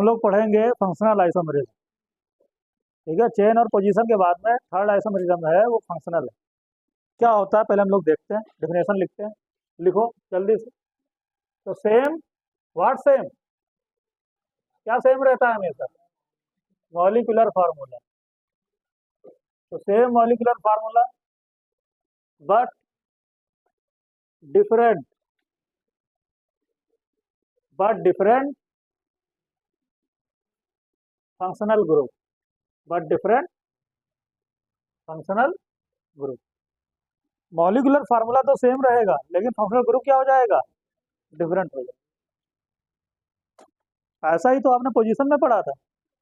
हम लोग पढ़ेंगे फंक्शनल आइसोमेरिज्म। ठीक है, चेन और पोजीशन के बाद में थर्ड आइसोमेरिज्म है वो फंक्शनल है। क्या होता है पहले हम लोग देखते हैं, डेफिनेशन लिखते हैं, लिखो जल्दी से। तो सेम, व्हाट सेम, क्या सेम रहता है हमेशा? Molecular formula. तो same molecular formula but different, functional group, but different functional group. Molecular formula तो सेम रहेगा लेकिन फंक्शनल ग्रुप क्या हो जाएगा? डिफरेंट हो जाएगा। ऐसा ही तो आपने पोजीशन में पढ़ा था,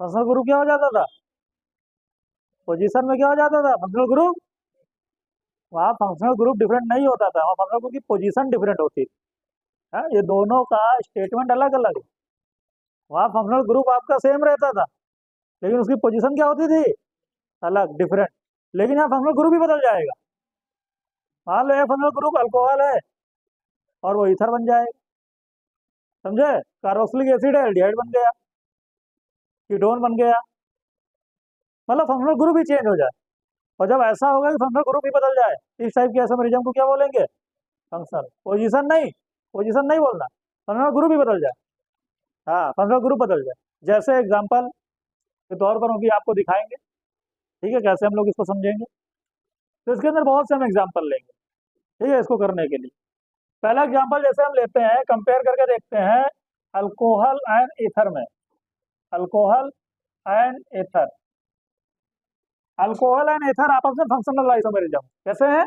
फंक्शनल ग्रुप क्या हो जाता था? पोजीशन में क्या हो जाता था? Functional group. वहाँ फंक्शनल ग्रुप डिफरेंट नहीं होता था, वहाँ फंक्शनल ग्रुप की पोजीशन डिफरेंट होती है। ये दोनों का स्टेटमेंट अलग अलग है। वहाँ फंक्शनल ग्रुप आपका सेम रहता था लेकिन उसकी पोजीशन क्या होती थी? अलग, डिफरेंट। लेकिन यहाँ फंक्शनल ग्रुप ही बदल जाएगा। मान लो ये फंक्शनल ग्रुप अल्कोहल है और वो ईथर बन जाएगा, समझे? कार्बोक्सिलिक एसिड है, एल्डिहाइड बन गया, कीटोन बन गया। मतलब फंक्शनल ग्रुप ही चेंज हो जाए। और जब ऐसा होगा कि फंक्शनल ग्रुप ही बदल जाए, इस टाइप के आइसोमेरिज्म को क्या बोलेंगे? फंक्शनल। पोजीशन नहीं, पोजीशन नहीं बोलना, फंक्शनल ग्रुप ही बदल जाए। हाँ, फंक्शनल ग्रुप बदल जाए। जैसे एग्जाम्पल के तौर पर अभी आपको दिखाएंगे, ठीक है, कैसे हम लोग इसको समझेंगे। तो इसके अंदर बहुत से हम एग्जाम्पल लेंगे, ठीक है, इसको करने के लिए। पहला एग्जाम्पल जैसे हम लेते हैं, कंपेयर करके देखते हैं अल्कोहल एंड ईथर में। Alcohol and ether, alcohol and ether आपस में फंक्शनल आइसोमेरिज्म कैसे है?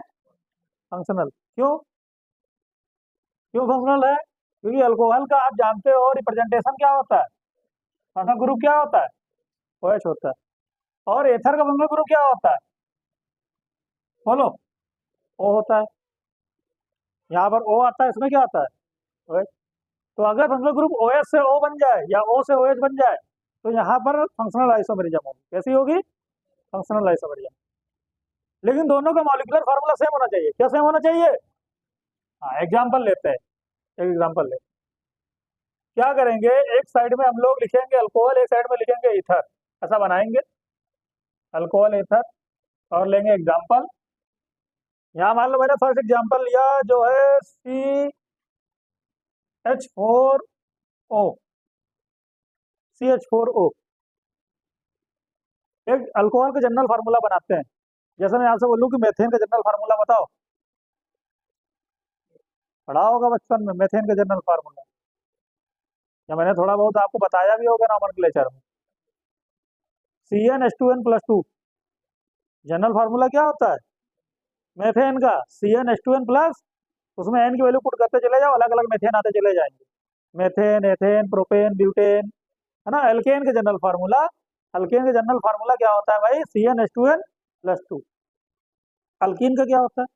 फंक्शनल। क्यों? क्यों फंक्शनल है? क्योंकि अल्कोहल का आप जानते हो रिप्रेजेंटेशन क्या होता है? फंक्शनल ग्रुप क्या होता है? OH होता है। और एथर का फंक्शनल ग्रुप क्या होता है? बोलो। O होता है। यहाँ पर O आता है, इसमें क्या आता है? OH। तो अगर फंक्शनल ग्रुप OH से O बन जाए या O से OH बन जाए तो यहाँ पर फंक्शनल आइसोमेरिज्म होगी। कैसी होगी? Functional isomerism. लेकिन दोनों का मॉलिक्यूलर फार्मूला सेम होना चाहिए। क्या सेम होना चाहिए? हाँ, एग्जाम्पल लेते हैं, एक एग्जाम्पल ले। क्या करेंगे, एक साइड में हम लोग लिखेंगे अल्कोहल, एक साइड में लिखेंगे ईथर। ऐसा बनाएंगे, अल्कोहल ईथर, और लेंगे एग्जाम्पल। यहाँ मान लो मैंने फर्स्ट एग्जाम्पल लिया जो है CH4O। CH4O एक अल्कोहल का जनरल फार्मूला बनाते हैं। जैसे मैं आपसे बोलूँ कि मेथेन का जनरल फार्मूला बताओ, पढ़ा होगा बचपन में मेथेन का जनरल फार्मूला, या मैंने थोड़ा बहुत आपको बताया भी होगा नॉमेनक्लेचर में। CnH2n+2 जनरल फार्मूला क्या होता है? मेथेन का CnH2n+, उसमें n की वैल्यू पुट करते चले जाओ, अलग अलग मेथेन आते चले जाएंगे। मेथेन, एथेन, प्रोपेन, ब्यूटेन, है ना। एल्केन का जनरल फार्मूला, अल्केन का जनरल फार्मूला क्या होता है भाई? CnH2n+2। अल्कीन का क्या होता है?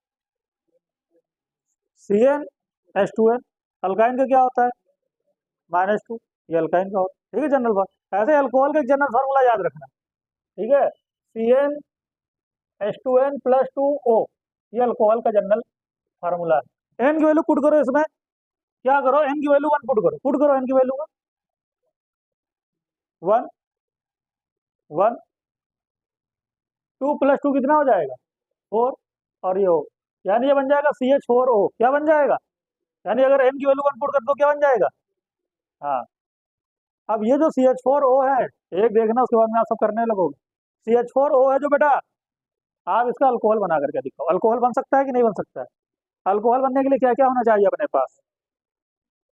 CnH2n। अल्काइन का क्या होता है? -2। ये अल्काइन का होता है, ठीक है, जनरल फार्मूला। ऐसे अल्कोहल का एक जनरल फार्मूला याद रखना, ठीक है। CnH2n+2O, ये अल्कोहल का जनरल फार्मूला है। एन की वैल्यू पुट करो इसमें, क्या करो, एन की वैल्यू 1 पुट करो एन की वैल्यू 1, 1, 2+2 कितना हो जाएगा? 4। और ये हो, यानी ये बन जाएगा CH4O। क्या बन जाएगा? यानी अगर एन की वैल्यू 1 पुट कर दो क्या बन जाएगा? हाँ। अब ये जो CH4O है, एक देखना, उसके बाद में आप सब करने लगोगे। CH4O है जो बेटा, आप इसका अल्कोहल बना करके दिखाओ। अल्कोहल बन सकता है कि नहीं बन सकता है? अल्कोहल बनने के लिए क्या क्या होना चाहिए अपने पास?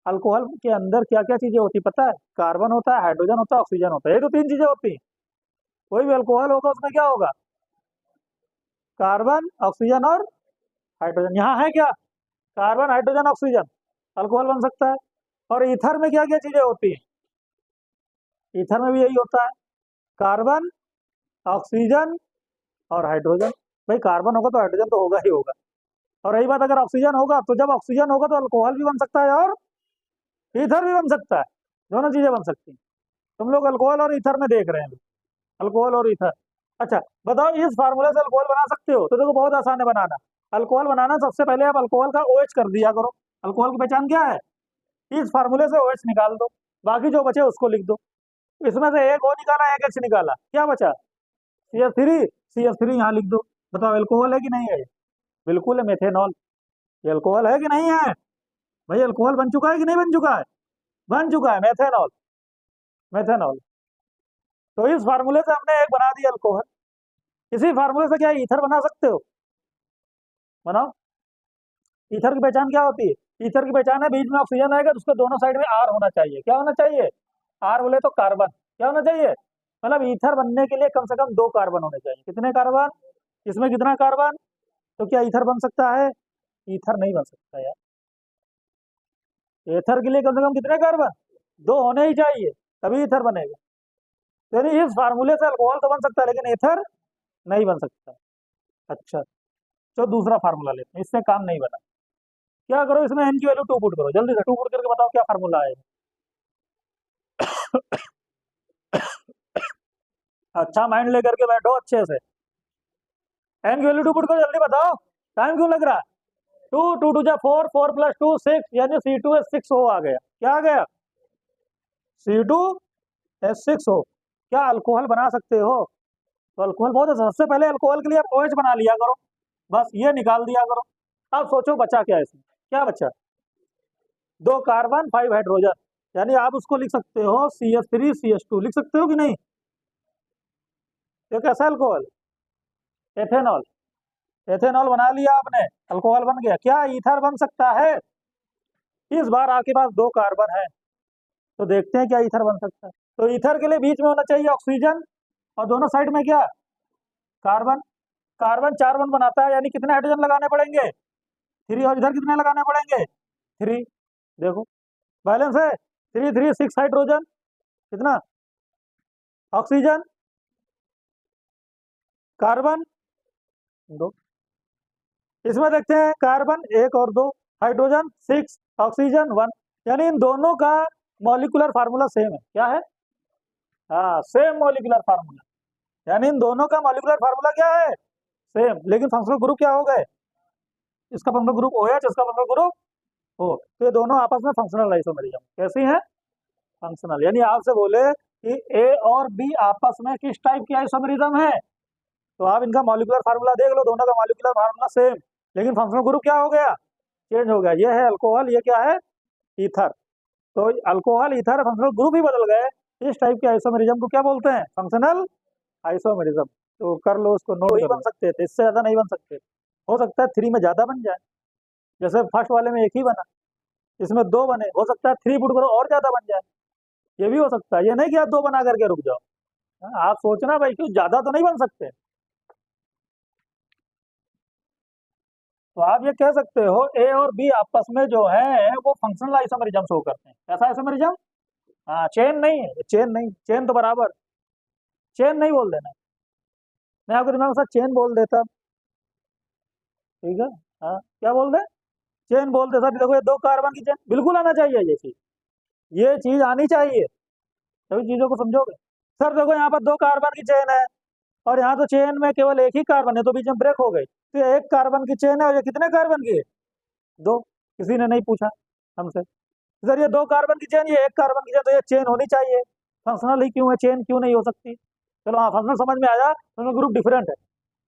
अल्कोहल के अंदर क्या क्या चीजें होती पता है? कार्बन होता है, हाइड्रोजन होता है, ऑक्सीजन होता है। ये तो 3 चीजें होती हैं। कोई भी अल्कोहल होगा उसमें क्या होगा? कार्बन, ऑक्सीजन और हाइड्रोजन। यहाँ है क्या? कार्बन, हाइड्रोजन, ऑक्सीजन, अल्कोहल बन सकता है। और ईथर में क्या क्या चीजें होती हैं? ईथर में भी यही होता है, कार्बन, ऑक्सीजन और हाइड्रोजन। भाई कार्बन होगा तो हाइड्रोजन तो होगा ही होगा। और रही बात अगर ऑक्सीजन होगा, तो जब ऑक्सीजन होगा तो अल्कोहल भी बन सकता है और ईथर भी बन सकता है। दोनों चीजें बन सकती हैं। तुम लोग अल्कोहल और ईथर में देख रहे हैं, अल्कोहल और ईथर। अच्छा बताओ, इस फार्मूले से अल्कोहल बना सकते हो? तो देखो बहुत आसान है बनाना। अल्कोहल बनाना, सबसे पहले आप अल्कोहल का OH कर दिया करो। अल्कोहल की पहचान क्या है? इस फार्मूले से OH निकाल दो, बाकी जो बचे उसको लिख दो। इसमें से एक O निकाला, एक H निकाला, क्या बचा? CH3। CH3 यहाँ लिख दो। बताओ एल्कोहल है कि नहीं है? बिल्कुल है, मेथेनॉल। ये अल्कोहल है कि नहीं है? भाई अल्कोहल बन चुका है कि नहीं बन चुका है? बन चुका है, मेथेनॉल। मेथेनॉल। तो इस फार्मूले से हमने एक बना दिया अल्कोहल। इसी फार्मूले से क्या ईथर बना सकते हो? बनाओ। ईथर की पहचान क्या होती है? ईथर की पहचान है, बीच में ऑक्सीजन आएगा तो उसके दोनों साइड में आर होना चाहिए। क्या होना चाहिए? आर बोले तो कार्बन। क्या होना चाहिए? मतलब ईथर बनने के लिए कम से कम 2 कार्बन होने चाहिए। कितने कार्बन? इसमें कितना कार्बन? तो क्या ईथर बन सकता है? ईथर नहीं बन सकता यार। एथर के लिए कम से कम कितने कार्बन? 2 होने ही चाहिए, तभी ईथर बनेगा। तो यानी इस फार्मूले से अल्कोहल तो बन सकता है लेकिन एथर नहीं बन सकता। अच्छा, तो दूसरा फार्मूला लेते हैं, इससे काम नहीं बना। क्या करो, इसमें एन की वैल्यू 2 पुट करो, जल्दी से 2 पुट करके बताओ क्या फार्मूला आएगा। अच्छा माइंड लेकर के बैठो अच्छे से। एन की वैल्यू 2 पुट करो, जल्दी बताओ, टाइम क्यों लग रहा है? 2 2 2 जा 4, 4 + 2 6, यानी C2H6O आ गया। क्या आ गया? C2H6O। क्या अल्कोहल बना सकते हो? तो अल्कोहल बहुत है, सबसे पहले अल्कोहल के लिए आप OH बना लिया करो, बस ये निकाल दिया करो। अब सोचो बचा क्या है इसमें? क्या बचा? 2 कार्बन 5 हाइड्रोजन, यानी आप उसको लिख सकते हो CH3CH2, लिख सकते हो कि नहीं? ये कैसा अल्कोहल? एथेनॉल। एथेनॉल बना लिया आपने, अल्कोहल बन गया। क्या ईथर बन सकता है? इस बार आपके पास 2 कार्बन है, तो देखते हैं क्या ईथर बन सकता है। तो ईथर के लिए बीच में होना चाहिए ऑक्सीजन, और दोनों साइड में क्या? कार्बन। कार्बन 4 बॉन्ड बनाता है, यानी कितने हाइड्रोजन लगाने पड़ेंगे? 3। और इधर कितने लगाने पड़ेंगे? 3। देखो बैलेंस है, 3 3 6 हाइड्रोजन। कितना? Oxygen, carbon 2। इसमें देखते हैं, कार्बन 1 और 2, हाइड्रोजन 6, ऑक्सीजन 1, यानी इन दोनों का मॉलिक्यूलर फार्मूला सेम है। क्या है? हाँ, सेम मॉलिक्यूलर फार्मूला, यानी इन दोनों का मॉलिक्यूलर फार्मूला क्या है? सेम, लेकिन फंक्शनल ग्रुप क्या हो गए? इसका फंक्शनल ग्रुप OH, इसका फंक्शनल ग्रुप O। तो ये दोनों आपस में फंक्शनल आइसोमेरिज्म कैसी हैं? फंक्शनल। यानी आपसे बोले कि A और B आपस में किस टाइप की आइसोमेरिज्म है, तो आप इनका मॉलिक्यूलर फार्मूला देख लो, दोनों का मॉलिक्यूलर फार्मूला सेम, लेकिन फंक्शनल ग्रुप क्या हो गया? चेंज हो गया। ये है अल्कोहल, ये क्या है? ईथर। तो अल्कोहल ईथर फंक्शनल ग्रुप ही बदल गए। इस टाइप के आइसोमेरिज्म को क्या बोलते हैं? Functional isomerism. तो कर लो उसको, नोट ही बन सकते थे, इससे ज्यादा नहीं बन सकते। हो सकता है 3 में ज्यादा बन जाए, जैसे फर्स्ट वाले में 1 ही बना, इसमें 2 बने, हो सकता है 3 पुट करो और ज्यादा बन जाए। ये भी हो सकता है, ये नहीं कि आप 2 बना करके रुक जाओ। हाँ, आप सोचना भाई, क्यों ज्यादा तो नहीं बन सकते। तो आप ये कह सकते हो ए और बी आपस में जो है वो फंक्शनल आइसोमेरिज्म शो करते हैं। कैसा आइसोमेरिज्म? हाँ, चेन नहीं है, चेन नहीं, चेन तो बराबर, चेन नहीं बोल देना। मैं आपके दिमाग के साथ चेन बोल देता, ठीक है? हाँ, क्या बोल दे? चेन बोल दे सर। देखो ये 2 कार्बन की चेन, बिल्कुल आना चाहिए ये चीज आनी चाहिए, सभी चीजों को समझोगे। सर देखो यहाँ पर 2 कार्बन की चेन है, और यहाँ तो चेन में केवल 1 ही कार्बन है, तो बीच में ब्रेक हो गई, तो ये 1 कार्बन की चेन है, और ये कितने कार्बन की है? 2। किसी ने नहीं पूछा हमसे, सर ये 2 कार्बन की चेन, ये 1 कार्बन की चेन, तो ये चेन होनी चाहिए। फंक्शनल ही क्यों है, चेन क्यों नहीं हो सकती? चलो हाँ, फंक्शनल समझ में आया, दोनों ग्रुप डिफरेंट है,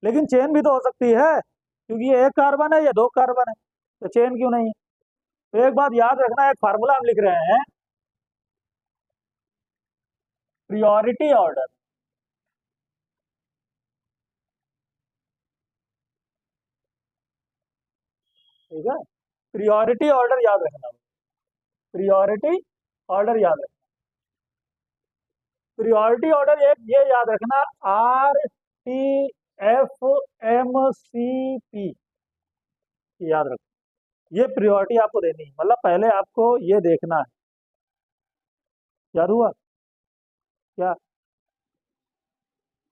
लेकिन चेन भी तो हो सकती है, क्योंकि ये 1 कार्बन है, ये 2 कार्बन है, तो चेन क्यों नहीं है? तो एक बात याद रखना, एक फार्मूला हम लिख रहे हैं, प्रियोरिटी ऑर्डर। ठीक है, प्रियोरिटी ऑर्डर याद रखना, प्रियोरिटी ऑर्डर याद रखना। प्रियोरिटी ऑर्डर एक ये याद रखना, RTFMCP, याद रखना। ये प्रियोरिटी आपको देनी है, मतलब पहले आपको ये देखना है। याद हुआ क्या?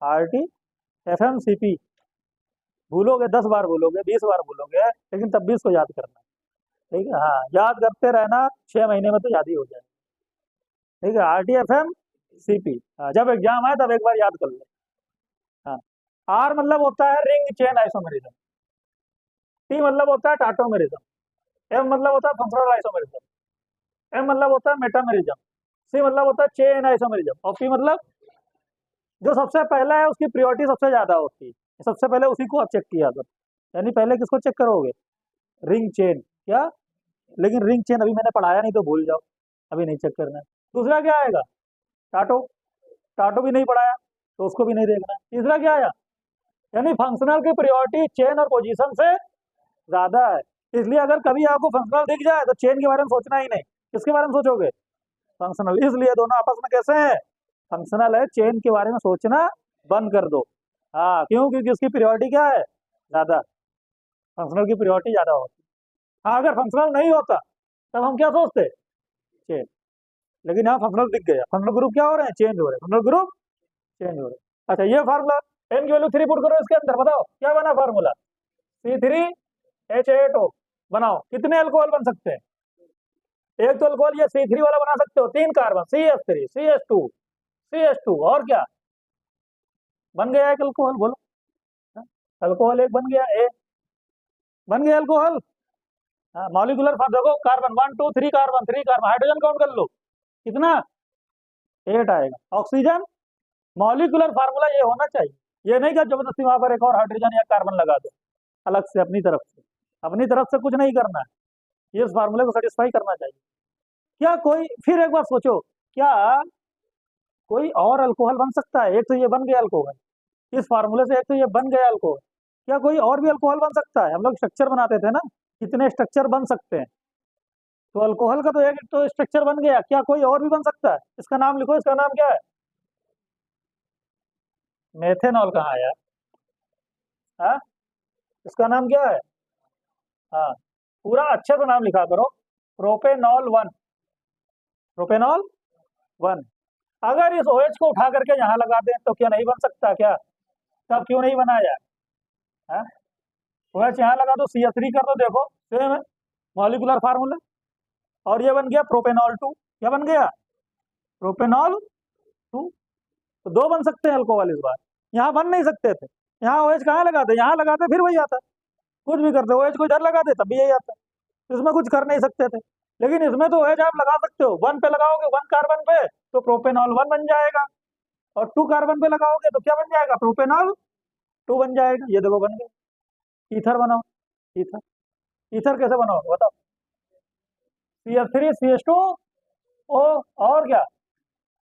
RTFMCP भूलोगे, 10 बार भूलोगे, 20 बार भूलोगे, लेकिन तब भी इसको याद करना। ठीक है, हाँ, याद करते रहना, 6 महीने में तो याद ही हो जाए। ठीक है, RTFMCP, हाँ, जब एग्जाम आए तब एक बार याद कर लो। हाँ, R मतलब होता है रिंग चेन आइसोमेरिज्म, T मतलब होता है टाटोमेरिज्म, M मतलब होता है फंक्शनल आइसोमेरिज्म, M मतलब होता है मेटामेरिज्म, सी मतलब होता है चेन आइसोमेरिज्म, और पी मतलब जो सबसे पहला है उसकी प्रियोरिटी सबसे ज्यादा होती है, सबसे पहले उसी को आप चेक किया था। यानी पहले किसको चेक करोगे? Ring chain. क्या? लेकिन रिंग चेन अभी मैंने पढ़ाया नहीं तो भूल जाओ, अभी नहीं चेक करना है। दूसरा क्या आएगा? टाटो। टाटो भी नहीं पढ़ाया तो उसको भी नहीं देखना है। तीसरा क्या आया? यानी फंक्शनल की प्रियोरिटी चेन और पोजीशन से ज्यादा है। इसलिए अगर कभी आपको फंक्शनल दिख जाए तो चेन के बारे में सोचना ही नहीं, किसके बारे में सोचोगे? फंक्शनल। इसलिए दोनों आपस में कैसे हैं? फंक्शनल है, चेन के बारे में सोचना बंद कर दो। हाँ, क्यों? क्योंकि उसकी प्रियोरिटी क्या है? ज्यादा। फंक्शनल की प्रियोरिटी ज्यादा होती है। हाँ, अगर फंक्शनल नहीं होता तब हम क्या सोचते? चेन। लेकिन यहाँ फंक्शनल दिख गया, फंक्शनल ग्रुप क्या हो रहे हैं? चेंज हो रहे हैं, फंक्शनल ग्रुप चेंज हो रहे हैं। अच्छा, ये फार्मूला एन की वैल्यू 3 पुट करो इसके अंदर, बताओ क्या बना फार्मूला? C3H8O। बनाओ, कितने अल्कोहल बन सकते हैं? एक तो अल्कोहल ये C3 वाला बना सकते हो, 3 कार्बन, CH3 CH2 CH2, और क्या बन गया? एक अल्कोहल, बोलो। अल्कोहल एक बन गया, ए बन गया अल्कोहल। मॉलिक्यूलर फार्म देखो, carbon 1 2 3 carbon, 3 carbon, hydrogen count कर लो, कितना? 8 आएगा। ऑक्सीजन। मॉलिक्यूलर फार्मूला ये होना चाहिए, ये नहीं कि जबरदस्ती वहां पर एक और हाइड्रोजन या कार्बन लगा दो अलग से अपनी तरफ से। अपनी तरफ से कुछ नहीं करना है, ये इस फार्मूले को सेटिस्फाई करना चाहिए। क्या कोई, फिर एक बार सोचो, क्या कोई और अल्कोहल बन सकता है? एक तो ये बन गया अल्कोहल इस फार्मूले से, एक तो ये बन गया अल्कोहल। क्या कोई और भी अल्कोहल बन सकता है? हम लोग स्ट्रक्चर बनाते थे ना, कितने स्ट्रक्चर बन सकते हैं? तो अल्कोहल का तो एक तो स्ट्रक्चर बन गया, क्या कोई और भी बन सकता है? इसका नाम लिखो, इसका नाम क्या है? मेथेनॉल कहाँ है यार? हाँ, इसका नाम क्या है? हाँ, पूरा अच्छे से नाम लिखा करो। प्रोपेनॉल 1। प्रोपेनॉल 1। अगर इस OH को उठा करके यहाँ लगा दें तो क्या नहीं बन सकता क्या? तब क्यों नहीं बनाया? हाँ, OH यहाँ लगा दो, CH3 कर दो, देखो सेम है मॉलिक्यूलर फार्मूला। और ये बन गया प्रोपेनॉल 2। क्या बन गया? प्रोपेनॉल 2। तो दो बन सकते हैं अल्कोहल इस बार। यहाँ बन नहीं सकते थे, यहाँ OH कहाँ लगाते? यहाँ लगाते फिर वही आता। कुछ भी करते, OH को इधर लगाते तब भी यही आता। इसमें कुछ कर नहीं सकते थे। लेकिन इसमें तो OH आप लगा सकते हो, 1 पे लगाओगे 1 कार्बन पे तो प्रोपेनॉल 1 बन जाएगा, और 2 कार्बन पे लगाओगे तो क्या बन जाएगा? प्रोपेनॉल 2 बन जाएगा। ये देखो बन गया। ईथर बनाओ। ईथर। ईथर कैसे बनाओगे बताओ? CH3 CH2O, और क्या?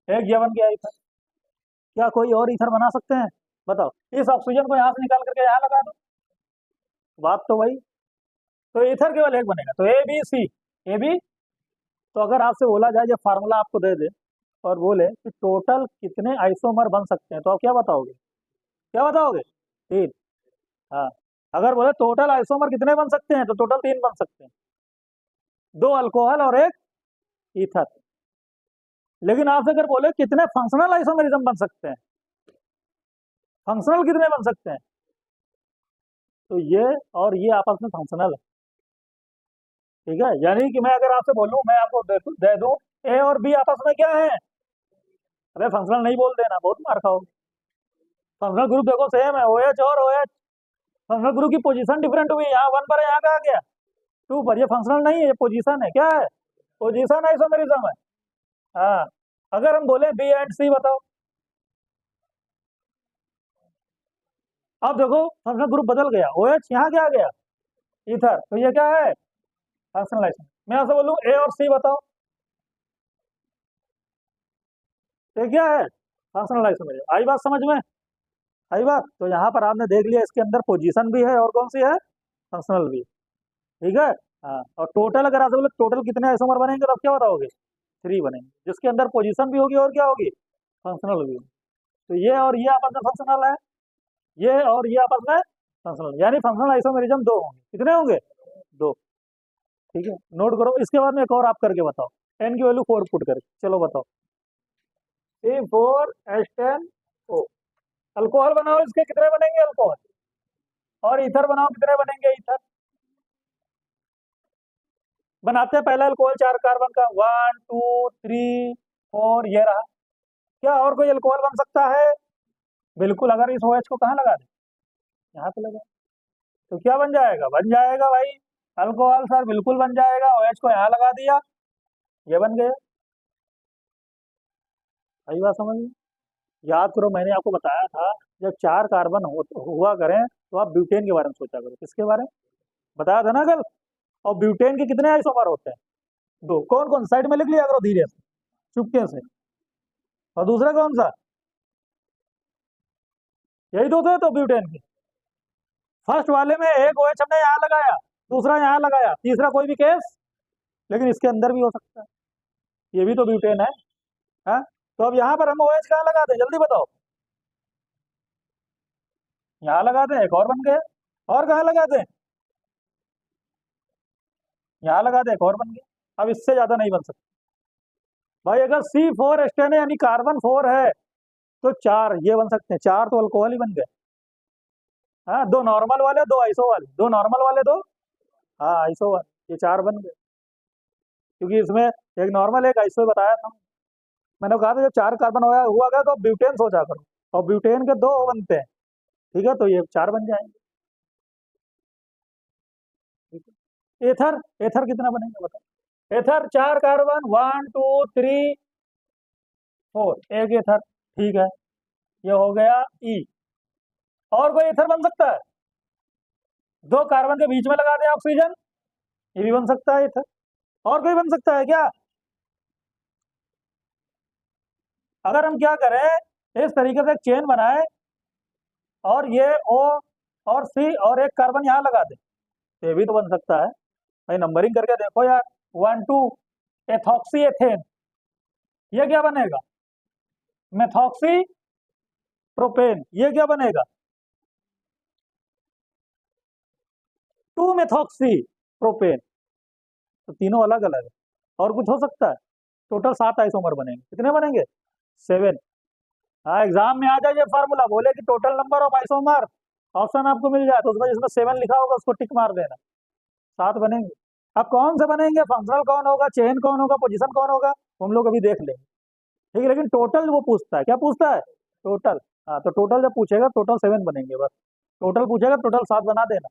एक ये बन गया ईथर। क्या कोई और ईथर बना सकते हैं? बताओ। इस ऑक्सीजन को यहाँ से निकाल करके यहाँ लगा दो, बात तो वही। तो ईथर केवल एक बनेगा, तो ABC। A B. तो अगर आपसे बोला जाए, ये फार्मूला आपको दे दे और बोले कि टोटल कितने आइसोमर बन सकते हैं, तो आप क्या बताओगे? क्या बताओगे? 3। हाँ, अगर बोले टोटल आइसोमर कितने बन सकते हैं, तो टोटल 3 बन सकते हैं, 2 अल्कोहल और 1 ईथर। लेकिन आपसे अगर बोले कितने फंक्शनल आइसोमेरिज्म बन सकते हैं, फंक्शनल कितने बन सकते हैं, तो ये और ये आपस में फंक्शनल है। ठीक है, यानी कि मैं अगर आपसे बोलूं, मैं आपको दे दूं ए और बी आपस में क्या है? अरे फंक्शनल नहीं बोल देना, बहुत मार खाओगे। फंक्शनल ग्रुप देखो सेम है, OH और OH। फंक्शनल ग्रुप की पोजीशन डिफरेंट हुई, यहाँ 1 पर है, यहाँ कहा गया 2 पर। ये फंक्शनल नहीं है, ये पोजीशन है। क्या है? पोजीशन आइसोमेरिज्म है। हाँ, अगर हम बोले बी एंड सी, बताओ। अब देखो फंक्शनल ग्रुप बदल गया, OH यहाँ क्या आ गया? ईथर। तो ये क्या है? Functional isomerism. मैं आपसे बोलूँ ए और सी, बताओ, ये क्या है? Functional isomerism. आई बात समझ में? आई बात। तो यहाँ पर आपने देख लिया, इसके अंदर पोजीशन भी है और कौन सी है? फंक्शनल भी। ठीक है। हाँ, और टोटल अगर आपसे बोले टोटल कितने आइसोमर बनेंगे, तो आप क्या बताओगे? 3 बनेंगे, जिसके अंदर पोजीशन भी होगी और क्या होगी? फंक्शनल भी होगी। तो ये और ये आपस में फंक्शनल है, ये और ये आपस में फंक्शनल, यानी फंक्शनल आइसोमेरिज्म 2 होंगे। कितने होंगे? 2। ठीक है, नोट करो। इसके बाद में एक और आप करके बताओ, एन की वैल्यू 4 पुट करके, चलो बताओ। C4H10O। अल्कोहल बनाओ, इसके कितने बनेंगे अल्कोहल? और ईथर बनाओ, कितने बनेंगे ईथर? बनाते हैं पहला अल्कोहल 4 कार्बन का, 1 2 3 4, ये रहा। क्या और कोई अल्कोहल बन सकता है? बिल्कुल। अगर इस OH को कहाँ लगा दे? यहाँ पे लगा, तो क्या बन जाएगा? बन जाएगा भाई अल्कोहल सर, बिल्कुल बन जाएगा। OH को यहाँ लगा दिया, ये बन गया। सही बात समझ में? याद करो, मैंने आपको बताया था जब 4 कार्बन हुआ करें तो आप ब्यूटेन के बारे में सोचा करो। किसके बारे में बताया था ना कल? और ब्यूटेन के कितने आइसोमर होते हैं? 2। कौन कौन? साइड में लिख लिया करो धीरे से, चुपके से। और दूसरा कौन सा? यही 2 थे तो ब्यूटेन के। फर्स्ट वाले में एक OH हमने यहाँ लगाया, दूसरा यहाँ लगाया, तीसरा कोई भी केस, लेकिन इसके अंदर भी हो सकता है, ये भी तो ब्यूटेन है। हाँ, तो अब यहाँ पर हम OH कहाँ लगा दें, जल्दी बताओ। यहाँ लगा दें, एक और बन गए। और कहाँ लगा दें? यहाँ लगा दें, एक और बन गया। अब इससे ज्यादा नहीं बन सकता भाई। अगर C4 एस्टेन है यानी कार्बन 4 है तो 4 ये बन सकते हैं, 4 तो अल्कोहल ही बन गए। हाँ, 2 नॉर्मल वाले, 2 आइसो वाले, 2 नॉर्मल वाले, 2 हाँ आइसो वाले, ये 4 बन गए। क्योंकि इसमें एक नॉर्मल एक आइसो बताया था। मैंने कहा था जब 4 कार्बन हुआ गया तो ब्यूटेन सोचा करो, और ब्यूटेन के 2 बनते हैं, ठीक है, तो ये 4 बन जाएंगे। ठीक है। एथर, एथर कितना बनेगा बताओ? एथर 4 कार्बन, 1 2 3 4, एक एथर, ठीक है, ये हो गया ई। और कोई एथर बन सकता है? 2 कार्बन के बीच में लगा दें ऑक्सीजन, ये भी बन सकता है एथर। और कोई बन सकता है क्या? अगर हम क्या करें, इस तरीके से चेन बनाए और ये O और C और एक कार्बन यहाँ लगा दें, तो ये भी तो बन सकता है भाई। नंबरिंग करके देखो यार, 1 2 एथॉक्सी एथेन, ये क्या बनेगा? मेथॉक्सी प्रोपेन, ये क्या बनेगा? 2 मेथॉक्सी प्रोपेन। तो तीनों अलग अलग है। और कुछ हो सकता है? टोटल 7 आइसोमर बनेंगे। कितने बनेंगे? 7। हाँ, एग्जाम में आ जाए ये फार्मूला, बोले कि total number of isomer, option आपको मिल जाए तो उसमें जिसमें 7 लिखा होगा उसको टिक मार देना। 7 बनेंगे। अब कौन से बनेंगे, फंक्शनल कौन होगा, चेन कौन होगा, पोजीशन कौन होगा, हम लोग अभी देख लेंगे। ठीक है, लेकिन टोटल वो पूछता है, क्या पूछता है? टोटल। हाँ, तो टोटल जब पूछेगा टोटल 7 बनेंगे बस। टोटल पूछेगा टोटल 7 बना देना।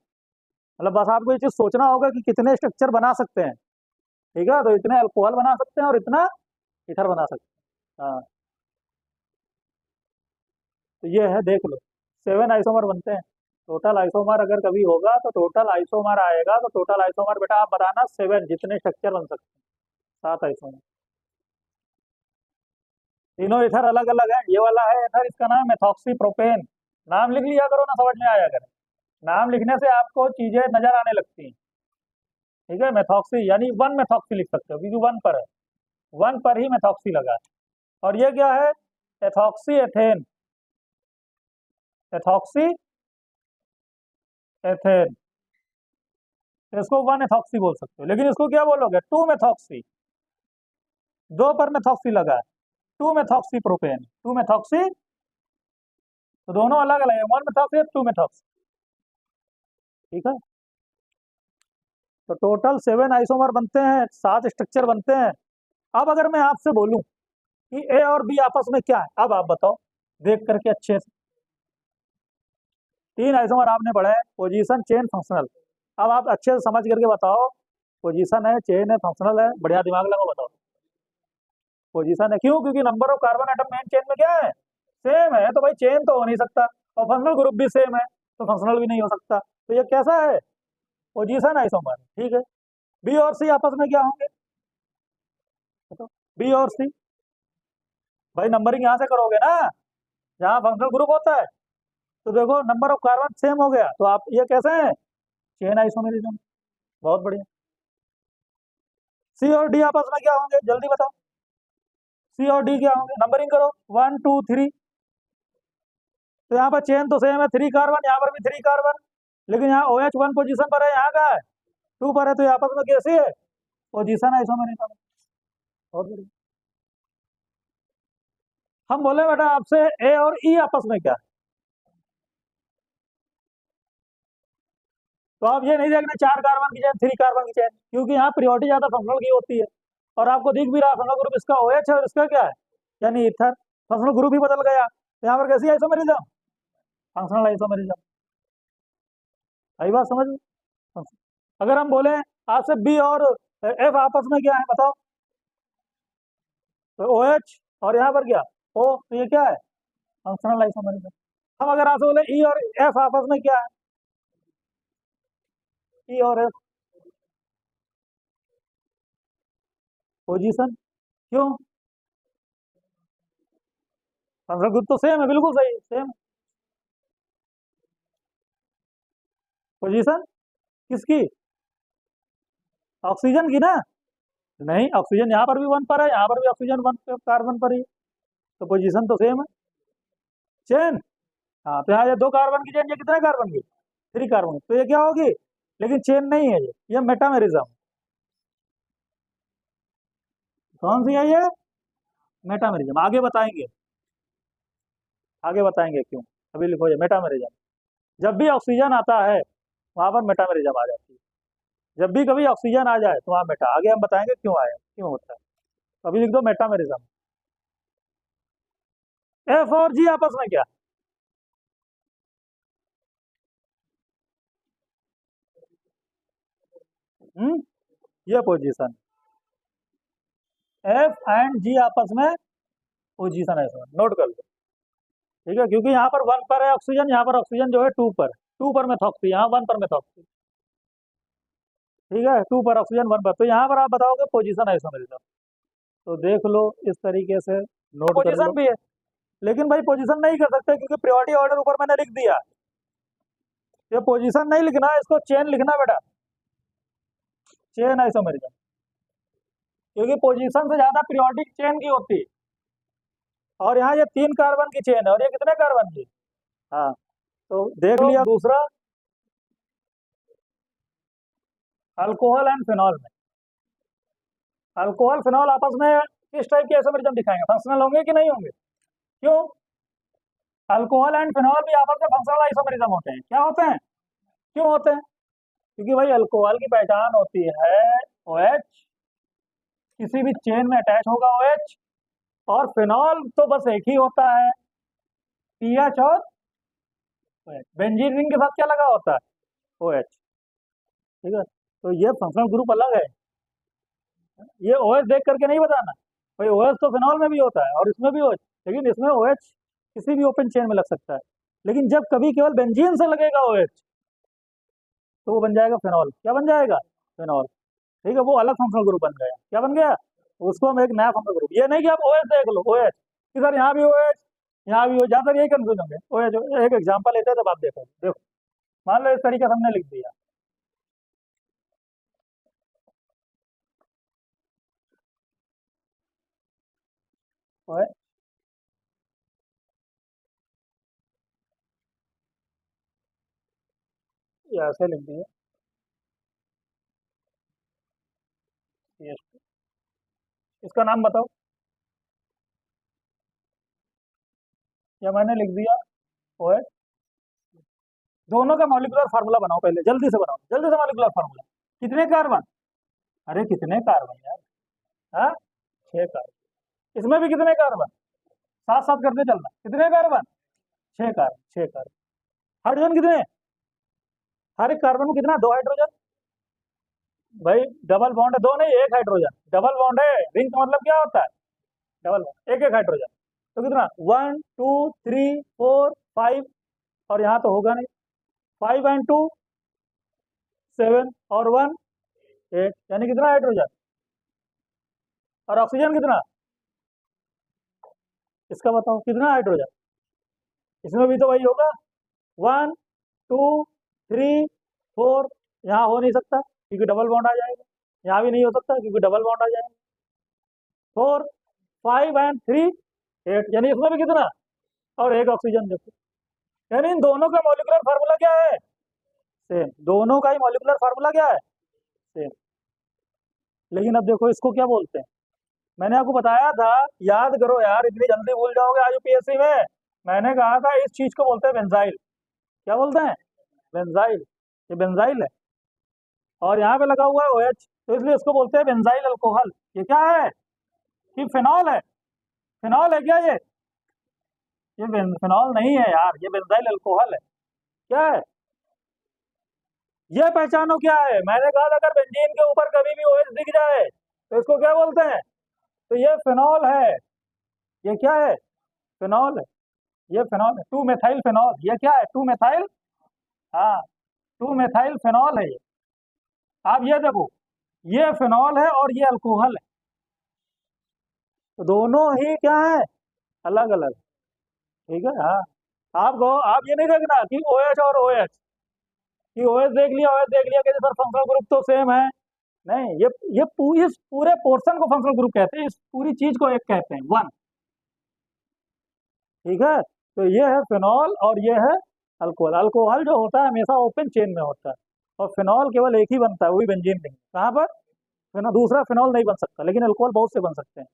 मतलब बस आपको ये चीज सोचना होगा कि कितने स्ट्रक्चर बना सकते हैं। ठीक है, तो इतने अल्कोहल बना सकते हैं और इतना इथर बना सकते हैं। हाँ, तो ये है, देख लो, 7 आइसोमर बनते हैं। टोटल आइसोमर अगर कभी होगा तो टोटल आइसोमर आएगा, तो टोटल आइसोमर बेटा आप बताना 7, जितने स्ट्रक्चर बन सकते हैं 7 आइसोमर। तीनों इथर अलग अलग है। ये वाला है इथर, इसका नाम मेथॉक्सी प्रोपेन। नाम लिख लिया करो ना, समझ में आया करे। नाम लिखने से आपको चीजें नजर आने लगती हैं। ठीक है, मेथॉक्सी यानी 1 मेथॉक्सी लिख सकते हो, क्योंकि 1 पर है, 1 पर ही मेथॉक्सी लगा है। और ये क्या है? Ethoxy ethane, ethoxy ethane. इसको 1 एथॉक्सी बोल सकते हो, लेकिन इसको क्या बोलोगे? 2 मेथॉक्सी। 2 पर मेथॉक्सी लगा है, 2 मेथॉक्सी प्रोपेन, 2 मेथॉक्सी। तो दोनों अलग अलग है, 1 मेथॉक्सी, 2 मेथॉक्सी। ठीक है, तो टोटल 7 आइसोमर बनते हैं, 7 स्ट्रक्चर बनते हैं। अब अगर मैं आपसे बोलूं कि ए और बी आपस में क्या है, अब आप बताओ देख करके अच्छे से। 3 आइसोमर आपने पढ़ा है, पोजीशन, चेन, फंक्शनल। अब आप अच्छे से समझ करके बताओ, पोजीशन है, चेन है, फंक्शनल है, बढ़िया दिमाग लगा बताओ। पोजीशन है, क्यों? क्योंकि number of carbon atom main chain में क्या है? सेम है, तो भाई चेन तो हो नहीं सकता। और फंक्शनल ग्रुप भी सेम है, तो फंक्शनल भी नहीं हो सकता। तो ये कैसा है? Position isomer. ठीक है, बी और सी आपस में क्या होंगे बताओ? बी और सी, भाई नंबरिंग यहाँ से करोगे ना, जहाँ फंक्शनल ग्रुप होता है। तो देखो नंबर ऑफ कार्बन सेम हो गया, तो आप ये कैसे हैं? Chain isomerism. बहुत बढ़िया। सी और डी आपस में क्या होंगे, जल्दी बताओ? सी और डी क्या होंगे, नंबरिंग करो, 1 2 3। तो यहाँ पर चेन तो सेम है, 3 कार्बन, यहाँ पर भी 3 कार्बन, लेकिन यहाँ OH 1 पोजीशन पर है, यहाँ का है 2 पर है, तो ये आपस में कैसी है? Position isomerism. बहुत बढ़िया। हम बोले बेटा आपसे ए और ई आपस में क्या है, तो आप ये नहीं देखना 4 कार्बन की चेन, 3 कार्बन की चेन, क्योंकि यहाँ प्रियोरिटी ज्यादा फंक्शनल की होती है। और आपको दिख भी रहा फंक्शनल ग्रुप इसका OH है और इसका क्या है, यानी इथर। फंक्शनल ग्रुप ही बदल गया, तो यहाँ पर कैसी आइसोमेरिज्म? Functional isomerism. आई बात समझ में? अगर हम बोले आपसे बी और एफ आपस में क्या है बताओ, तो OH और यहाँ पर क्या? ओ तो ये क्या है, फंक्शनल आइसोमरिज्म। हम अगर आपसे बोले ई और एफ आपस में क्या है, ई और एफ पोजीशन, क्यों, फंक्शनल ग्रुप तो सेम है, बिल्कुल सही सेम। पोजीशन किसकी, ऑक्सीजन की ना, नहीं ऑक्सीजन यहाँ पर भी वन पर है, यहाँ पर भी ऑक्सीजन वन पे कार्बन पर ही, तो पोजीशन तो सेम है। चेन, हाँ तो यहाँ ये दो कार्बन की चेन, ये कितने कार्बन की, थ्री कार्बन, तो ये क्या होगी, लेकिन चेन नहीं है ये मेटामेरिज्म। कौन सी है ये, मेटामेरिज्म, आगे बताएंगे, आगे बताएंगे क्यों, अभी लिखो ये मेटामेरिज्म। जब भी ऑक्सीजन आता है वहां पर मेटामेरिज्म आ जाती है, जब भी कभी ऑक्सीजन आ जाए तो वहां मेटा, आगे हम बताएंगे क्यों आया क्यों होता है, तो अभी लिख दो मेटामेरिज्म। एफ और जी आपस में क्या, ये पोजीशन, एफ एंड जी आपस में पोजीशन है, नोट कर लो, ठीक है, क्योंकि यहाँ पर वन पर है ऑक्सीजन, यहाँ पर ऑक्सीजन जो है टू पर मेथॉक्सी, यहाँ वन पर मेथॉक्सी, ठीक है, टू पर ऑक्सीजन वन पर, तो यहाँ पर आप बताओगे पोजीशन आइसोमेरिज्म, तो देख लो इस तरीके से नोट कर लो। पोजीशन भी है, लेकिन भाई पोजीशन नहीं कर सकते क्योंकि प्रायोरिटी ऑर्डर ऊपर मैंने लिख दिया, ये पोजीशन नहीं लिखना है, इसको चेन लिखना बेटा, चेन आइसोमेरिज्म, क्योंकि पोजीशन से ज्यादा पीरियोडिक चेन की होती है, और यहाँ ये तीन कार्बन की चेन है और ये कितने कार्बन की, हाँ तो देख लिया। दूसरा अल्कोहल एंड फिनॉल में, अल्कोहल फिनॉल आपस में किस टाइप के आइसोमेरिज्म दिखाएंगे, फंक्शनल होंगे कि नहीं होंगे, क्यों, अल्कोहल एंड फिनॉल भी आपस में फंक्शनल आइसोमेरिज्म होते हैं, क्या होते हैं, क्यों होते हैं, क्योंकि भाई अल्कोहल की पहचान होती है OH, किसी भी चेन में अटैच होगा OH, और फिनॉल तो बस एक ही होता है PH और बेंजीन रिंग के साथ क्या लगा होता है OH, ठीक है, तो ये फंक्शनल ग्रुप अलग है, ये OH देख करके नहीं बताना, भाई OH तो फिनॉल में भी होता है और इसमें भी OH, लेकिन इसमें OH किसी भी ओपन चेन में लग सकता है, लेकिन जब कभी केवल बेंजीन से लगेगा OH तो वो बन जाएगा फिनॉल, क्या बन जाएगा, फिनॉल, ठीक है, वो अलग फंक्शनल ग्रुप बन गया, क्या बन गया, उसको हम एक नया फंक्शनल ग्रुप, ये नहीं कि आप OH देख लो, OH इधर यहाँ भी OH यहाँ भी OH, ज्यादातर यही कंफ्यूज होंगे, OH एक एग्जाम्पल लेते हैं तब आप देखो, देखो मान लो इस तरीके से हमने लिख दिया, OH ये ऐसे लिख दिया, CH2, इसका नाम बताओ, या मैंने लिख दिया OH, दोनों का मॉलिक्यूलर फार्मूला बनाओ, पहले जल्दी से बनाओ, जल्दी से मॉलिक्यूलर फार्मूला, कितने कार्बन, अरे कितने कार्बन यार, हाँ 6 कार्बन, इसमें भी कितने कार्बन, साथ साथ करते चलना, कितने कार्बन, 6 कार्बन, 6 कार्बन, हाइड्रोजन कितने, हर एक कार्बन में कितना, 2 हाइड्रोजन, भाई डबल बॉन्ड है, दो नहीं एक हाइड्रोजन, डबल बॉन्ड है, रिंग का मतलब क्या होता है, डबल बॉन्ड, एक एक हाइड्रोजन, तो कितना 1 2 3 4 5, और यहाँ तो होगा नहीं, 5 and 2 7 और 1 8, यानी कितना हाइड्रोजन, और ऑक्सीजन कितना, इसका बताओ कितना हाइड्रोजन, इसमें भी तो वही होगा, 1 2 3 4, यहाँ हो नहीं सकता क्योंकि डबल बॉन्ड आ जाएगा, यहाँ भी नहीं हो सकता क्योंकि डबल बॉन्ड आ जाएगा, 4 5 and 3 8, यानी इसमें भी कितना, और एक ऑक्सीजन देखो, यानी इन दोनों का मॉलिक्यूलर फार्मूला क्या है, सेम, दोनों का ही मॉलिक्यूलर फार्मूला क्या है, सेम, लेकिन अब देखो इसको क्या बोलते हैं, मैंने आपको बताया था, याद करो यार, इतनी जल्दी भूल जाओगे आज यूपीएससी में, मैंने कहा था इस चीज को बोलते हैं बेंजाइल, क्या बोलते हैं, बेंजाइल, ये बेंजाइल है, और यहाँ पे लगा हुआ है OH, तो इसलिए इसको बोलते हैं बेंजाइल अल्कोहल, ये क्या है, कि फिनॉल है, फिनॉल है क्या ये फिनॉल नहीं है यार, ये बेंजाइल अल्कोहल है, क्या है, ये पहचानो क्या है, मैंने कहा था अगर बेंजीन के ऊपर कभी भी OH दिख जाए तो इसको क्या बोलते हैं, तो ये फिनॉल है, ये क्या है, फिनॉल है, ये फिनॉल है, 2 मेथाइल फिनॉल। ये क्या है? 2 मेथाइल, हाँ 2 मेथाइल फिनॉल है ये। आप ये देखो, ये फिनॉल है और ये अल्कोहल है, तो दोनों ही क्या है? अलग अलग। ठीक है, हाँ। आप ये नहीं देखना कि OH और OH, कि OH देख लिया, OH देख लिया, कहते सर फंक्शनल ग्रुप तो सेम है। नहीं, इस पूरे पोर्शन को फंक्शनल ग्रुप कहते हैं, इस पूरी चीज को एक कहते हैं, वन। ठीक है, तो ये है फिनॉल और ये है अल्कोहल। अल्कोहल जो होता है हमेशा ओपन चेन में होता है, और फिनॉल केवल एक ही बनता है, वही बेंजीन रिंग। कहाँ पर? दूसरा फिनॉल नहीं बन सकता, लेकिन अल्कोहल बहुत से बन सकते हैं।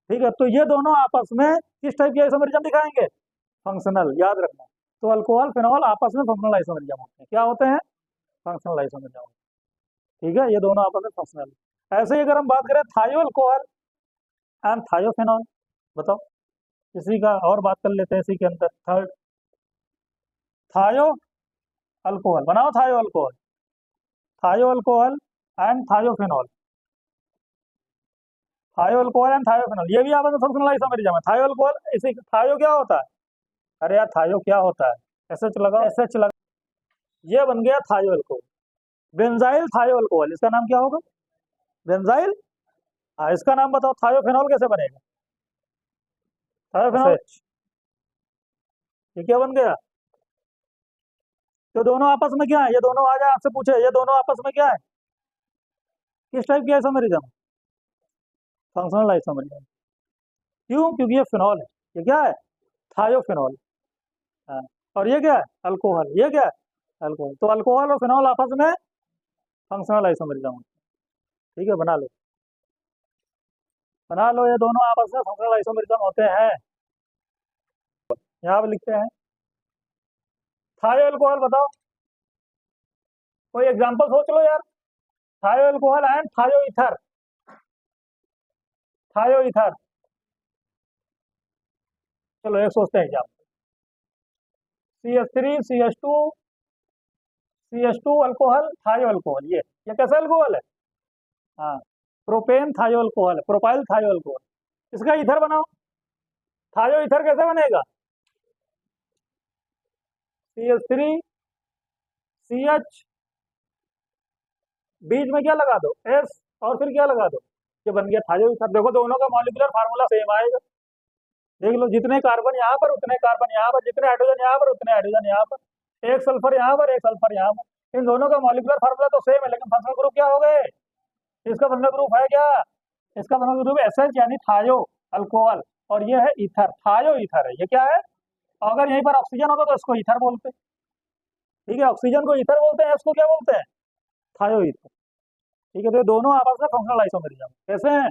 ठीक है, तो ये दोनों आपस में किस टाइप की आइसोमेरिज्म दिखाएंगे? फंक्शनल, याद रखना। तो अल्कोहल फिनॉल आपस में फंक्शनल आइसोमेरिज्म होते हैं। क्या होते हैं? Functional isomerism. ठीक है, ये दोनों आपस में फंक्शनल। ऐसे ही अगर हम बात करें थायो अल्कोहल एंड थायोफेनॉल, बताओ। इसी का और बात कर लेते हैं इसी के अंदर। थर्ड, थायो अल्कोहल, बनाओ थायो अल्कोहल, थायो अल्कोहल एंड थायोफेनॉल, थायो अल्कोहल एंड थायोफेनॉल, ये भी आपस में फंक्शनल आइसोमेरिज्म है। थायो अल्कोहल, इसी थायो क्या होता है? अरे यार, थायो क्या होता है? एसएच लगाओ, एसएच लगा, ये बन गया थायो अल्कोहल। बेंजाइल थायो अल्कोहल, इसका नाम क्या होगा? बेंजाइल। हाँ, इसका नाम बताओ, थायोफेनॉल कैसे बनेगा? थायोफेनॉल, ये क्या बन गया? तो दोनों आपस में क्या है? ये दोनों आ जाए आपसे पूछे, ये दोनों आपस में क्या है? किस टाइप की आइसोमेरिज्म? Functional isomerism. क्यों? क्योंकि ये फिनॉल है। ये क्या है? थायोफेनॉल। हाँ, और ये क्या है? अल्कोहल। ये क्या है? अल्कोहल। तो अल्कोहल और फिनॉल आपस में फंक्शनल आइसोमेरिज्म। ठीक है, बना लो, बना लो, ये दोनों आपस में फंक्शनल आइसोमेरिज्म होते हैं। यहाँ पे लिखते हैं थायो अल्कोहल, बताओ कोई एग्जांपल सोच लो यार। थायो अल्कोहल एंड थायो ईथर, थायो ईथर। चलो एक सोचते हैं example. CH3 CH2 CH2 alcohol, थायो अल्कोहल। ये कैसा अल्कोहल है? हाँ, प्रोपेन थायो अल्कोहल है, प्रोपाइल थायो अल्कोहल। इसका ईथर बनाओ, थायो ईथर कैसे बनेगा? CH3 CH, बीच में क्या लगा दो? S, और फिर क्या लगा दो? ये बन गया थायो ईथर। देखो दोनों का मॉलिक्यूलर फार्मूला सेम आएगा। देख लो, जितने कार्बन यहाँ पर उतने कार्बन यहाँ पर, जितने हाइड्रोजन यहाँ पर उतने हाइड्रोजन यहाँ पर, एक सल्फर यहाँ पर एक सल्फर यहाँ पर। इन दोनों का मॉलिक्यूलर फार्मूला तो सेम है, लेकिन फंक्शनल ग्रुप क्या हो गए? इसका फंक्शनल ग्रुप है क्या? इसका फंक्शनल ग्रुप एसएच यानी थायो अल्कोहल, और ये है ईथर, थायो ईथर है। ये क्या है? अगर यहीं पर ऑक्सीजन होता तो इसको ईथर बोलते। ठीक है, ऑक्सीजन को ईथर बोलते हैं, इसको क्या बोलते हैं? थायो ईथर। ठीक है, तो ये दोनों आपस में फंक्शनल आइसोमेरिज्म कैसे हैं?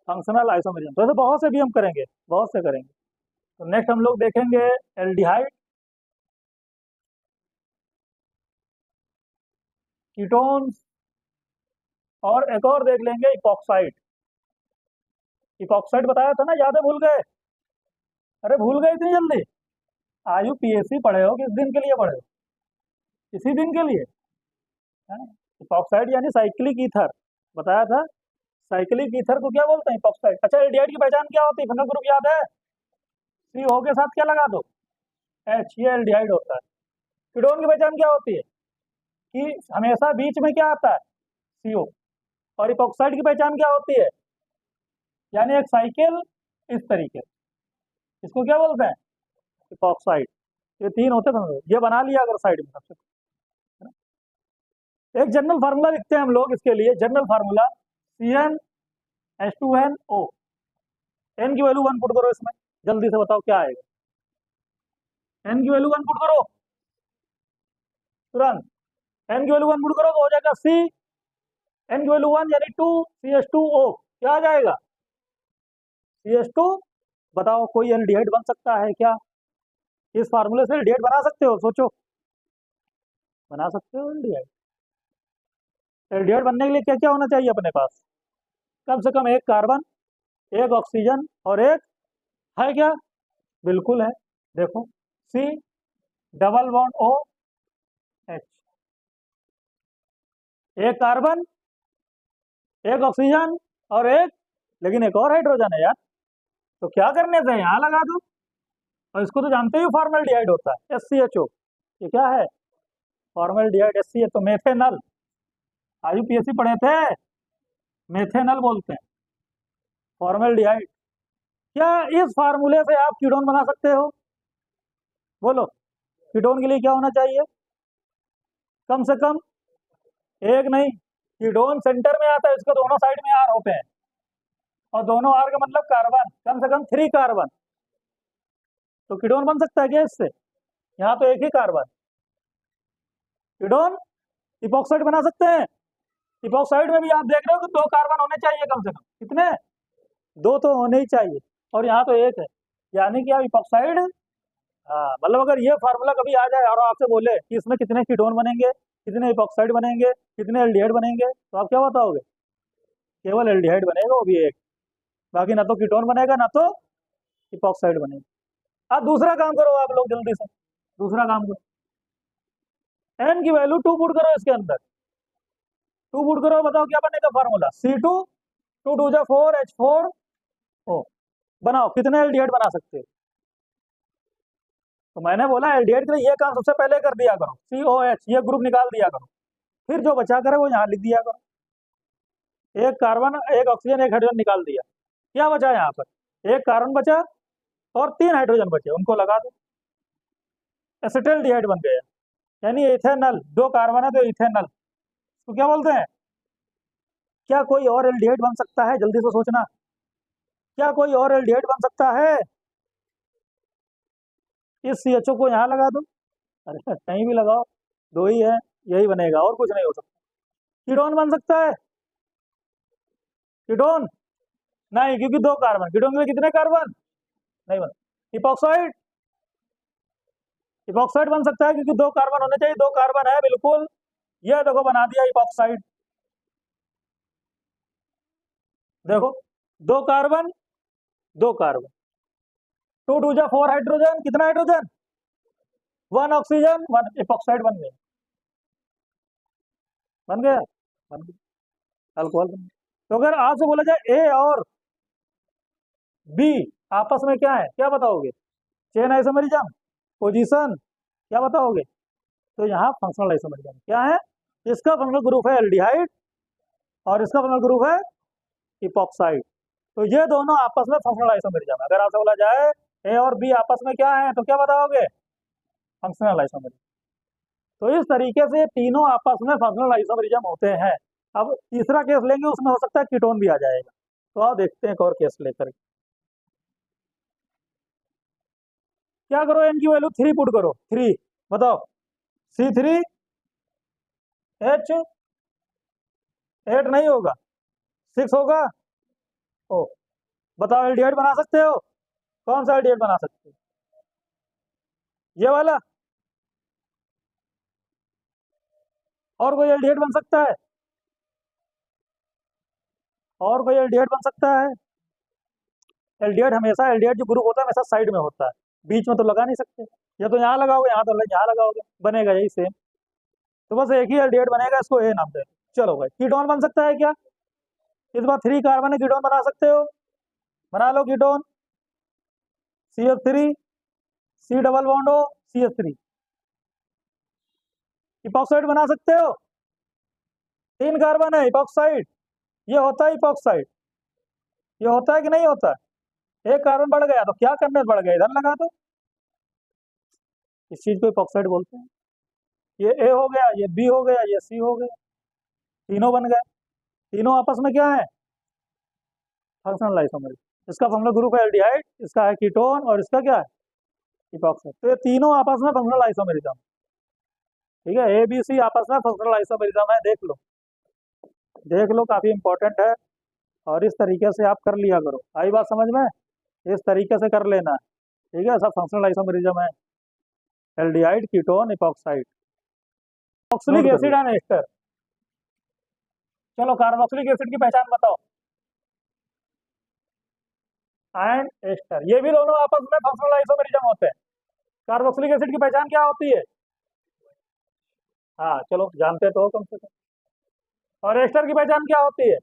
Functional isomerism. तो ऐसे बहुत से भी हम करेंगे, बहुत से करेंगे। तो नेक्स्ट हम लोग देखेंगे एल्डिहाइड, कीटोन्स, और एक और देख लेंगे इपॉक्साइड। इपॉक्साइड बताया था ना, याद है? भूल गए? अरे भूल गए इतनी जल्दी? IUPAC पढ़े हो, किस दिन के लिए पढ़े हो? इसी दिन के लिए। इपॉक्साइड यानी साइक्लिक ईथर, बताया था। साइक्लिक ईथर को क्या बोलते हैं? इपॉक्साइड। अच्छा, एल्डिहाइड की पहचान क्या होती है? फंक्शनल ग्रुप याद है? CO के साथ क्या लगा दो? H, ये एल्डिहाइड होता है। कीटोन की पहचान क्या होती है? कि हमेशा बीच में क्या आता है? CO। और इपॉक्साइड की पहचान क्या होती है? यानी एक साइकिल इस तरीके, इसको क्या बोलते हैं? इपॉक्साइड। ये तीन होते हैं, ये बना लिया अगर साइड में सबसे। एक जनरल फार्मूला लिखते हैं हम लोग इसके लिए, जनरल फार्मूला CnH2nO। एन की वैल्यू 1 पुट करो इसमें, जल्दी से बताओ क्या आएगा? एन की वैल्यू 1 पुट करो तुरंत। एन की वैल्यू 1 पुट करो तो हो जाएगा C, एन की वैल्यू 1 यानी 2 CH2O। क्या आ जाएगा? CH2। बताओ कोई एल्डिहाइड बन सकता है क्या? इस फार्मूले से एल्डिहाइड बना सकते हो? सोचो, बना सकते हो एल्डिहाइड? एल्डिहाइड बनने के लिए क्या क्या होना चाहिए अपने पास? कम से कम एक कार्बन, एक ऑक्सीजन, और एक है क्या? बिल्कुल है। देखो, C डबल बॉन्ड OH, एक कार्बन, एक ऑक्सीजन, और एक, लेकिन एक और हाइड्रोजन है यार। तो क्या करने से यहाँ लगा दो, और इसको तो जानते ही फॉर्मल्डिहाइड होता है, SCHO। ये क्या है? फॉर्मल्डिहाइड, SCH तो मेथेनल। IUPAC पढ़े थे, मेथेनल बोलते हैं फॉर्मल्डिहाइड। क्या इस फार्मूले से आप कीटोन बना सकते हो? बोलो, कीटोन के लिए क्या होना चाहिए? कम से कम एक नहीं, कीटोन सेंटर में आता है, इसके दोनों साइड में R होते हैं, और दोनों R का मतलब कार्बन, कम से कम 3 कार्बन। तो कीटोन बन सकता है क्या इससे? यहाँ तो एक ही कार्बन। कीटोन इपॉक्साइड बना सकते हैं। इपॉक्साइड में भी आप देख रहे हो कि 2 कार्बन होने चाहिए कम से कम। कितने? 2 तो होने ही चाहिए, और यहाँ तो एक है, यानी कि आप इपॉक्साइड। हाँ, मतलब अगर ये फार्मूला कभी आ जाए और आपसे बोले कि इसमें कितने कीटोन बनेंगे, कितने इपॉक्साइड बनेंगे, कितने एल्डिहाइड बनेंगे, तो आप क्या बताओगे? केवल एल्डिहाइड बनेगा, वो भी एक। बाकी ना तो कीटोन बनेगा, ना तो इपॉक्साइड बनेगा। अब दूसरा काम करो आप लोग जल्दी से, दूसरा काम करो। एन की वैल्यू 2 पुट करो इसके अंदर। 2 पुट करो, बताओ क्या बनेगा फार्मूला? C2, 2 2 जा 4 H4 O। बनाओ, कितने एल्डिहाइड बना सकते हो? तो मैंने बोला एल्डिहाइड के लिए ये काम सबसे पहले कर दिया करो, COH, ये ग्रुप निकाल दिया करो, फिर जो बचा करे वो यहाँ लिख दिया करो। एक कार्बन, एक ऑक्सीजन, एक हाइड्रोजन निकाल दिया, क्या बचा यहाँ पर? एक कार्बन बचा और 3 हाइड्रोजन बचे, उनको लगा दो, एसिटल्डिहाइड बन गया, यानी इथेनल। 2 कार्बन है तो इथेनल। तो क्या बोलते हैं? क्या कोई और एल्डिहाइड बन सकता है? जल्दी से सोचना, क्या कोई और एल्डिहाइड बन सकता है? इस CHO को यहाँ लगा दो, अरे कहीं भी लगाओ, 2 ही है, यही बनेगा, और कुछ नहीं हो सकता। कीटोन बन सकता है? कीटोन नहीं, क्योंकि 2 कार्बन। कीटोन में कितने कार्बन? नहीं बन। इपॉक्साइड, इपॉक्साइड बन सकता है, क्योंकि 2 कार्बन होने चाहिए, 2 कार्बन है बिल्कुल। ये देखो बना दिया इपॉक्साइड, देखो 2 कार्बन, 2 कार्बन, 2 2 जा 4 हाइड्रोजन, कितना हाइड्रोजन? 1 ऑक्सीजन, 1 इपॉक्साइड बन गया, बन गया, बन गया, अल्कोहल बन गया। तो अगर आपसे बोला जाए ए और बी आपस में क्या है, क्या बताओगे? चेन आइसोमेरिज्म, पोजीशन, क्या बताओगे? तो यहाँ फंक्शनल आइसोमेरिज्म क्या है? इसका फंक्शनल ग्रुप है एल्डिहाइड, और इसका फंक्शनल ग्रुप है इपॉक्साइड। तो ये दोनों आपस में फंक्शनल आइसोमेरिज्म है। अगर आपसे बोला जाए ए और बी आपस में क्या है, तो क्या बताओगे? Functional isomerism. तो इस तरीके से तीनों आपस में फंक्शनल आइसोमेरिज्म होते हैं। अब तीसरा केस लेंगे, उसमें हो सकता है कीटोन भी आ जाएगा। तो आप देखते हैं एक और केस लेकर। क्या करो, एन की वैल्यू 3 पुट करो, 3। बताओ, C3H8 नहीं होगा, 6 होगा। ओ, बताओ एल्डिहाइड बना सकते हो? कौन सा एल्डिहाइड बना सकते हो? ये वाला? और कोई एल्डिहाइड बन सकता है? और कोई एल्डिहाइड बन सकता है? एल्डिहाइड हमेशा, एल्डिहाइड जो ग्रुप होता है हमेशा साइड में होता है, बीच में तो लगा नहीं सकते। या तो यहाँ लगाओगे, यहाँ तो यहाँ लगाओगे, बनेगा यही सेम। तो बस एक ही एल्डिहाइड बनेगा, इसको ए नाम दे। चलो भाई, कीटोन बन सकता है क्या? इस बार 3 कार्बन है, कीटोन बना सकते हो? बना लो ketone. CH3, C double bond O, CH3। Epoxide बना सकते हो? 3 कार्बन है, इपॉक्साइड। ये होता है इपॉक्साइड, ये होता है कि नहीं होता है? एक कार्बन बढ़ गया तो क्या करने बढ़ गया, इधर लगा दो। इस चीज को इपॉक्साइड बोलते हैं। ये ए हो गया, ये बी हो गया, ये सी हो गया, तीनों बन गए। तीनों आपस में क्या है? Functional isomerism. इसका फंक्शनल ग्रुप है एल्डिहाइड, इसका है कीटोन, और इसका क्या है? इपॉक्साइड। तो ये तीनों आपस में फंक्शनल आइसोमेरिज्म। ठीक है, ए बी सी आपस में फंक्शनल आइसोमेरिज्म है, देख लो, देख लो, काफी इंपॉर्टेंट है। और इस तरीके से आप कर लिया करो, आई बात समझ में? इस तरीके से कर लेना, ठीक है, सब फंक्शनल आइसोमेरिज्म है, aldehyde, ketone, epoxide. Carboxylic acid and ester. चलो कार्बोक्सिलिक एसिड की पहचान बताओ। एंड एस्टर, ये भी दोनों आपस में फंक्शनल आइसोमेरिज्म होते हैं। कार्बोक्सिलिक एसिड की पहचान क्या होती है? हाँ चलो, जानते तो हो कम से कम। और एस्टर की पहचान क्या होती है?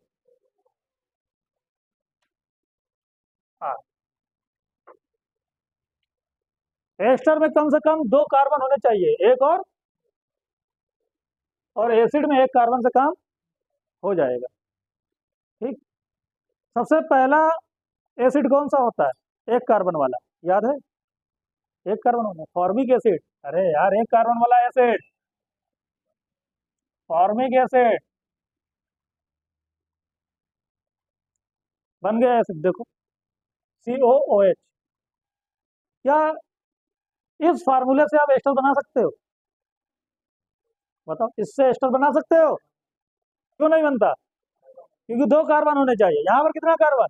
हाँ, एस्टर में कम से कम 2 कार्बन होने चाहिए, एक और एसिड में 1 कार्बन से काम हो जाएगा। ठीक। सबसे पहला एसिड कौन सा होता है? 1 कार्बन वाला, याद है? 1 कार्बन वाला फॉर्मिक एसिड। अरे यार, 1 कार्बन वाला एसिड फॉर्मिक एसिड बन गया एसिड। देखो COOH। क्या इस फार्मूले से आप एस्टर बना सकते हो? बताओ, इससे एस्टर बना सकते हो? क्यों नहीं बनता? क्योंकि 2 कार्बन होने चाहिए। यहाँ पर कितना कार्बन?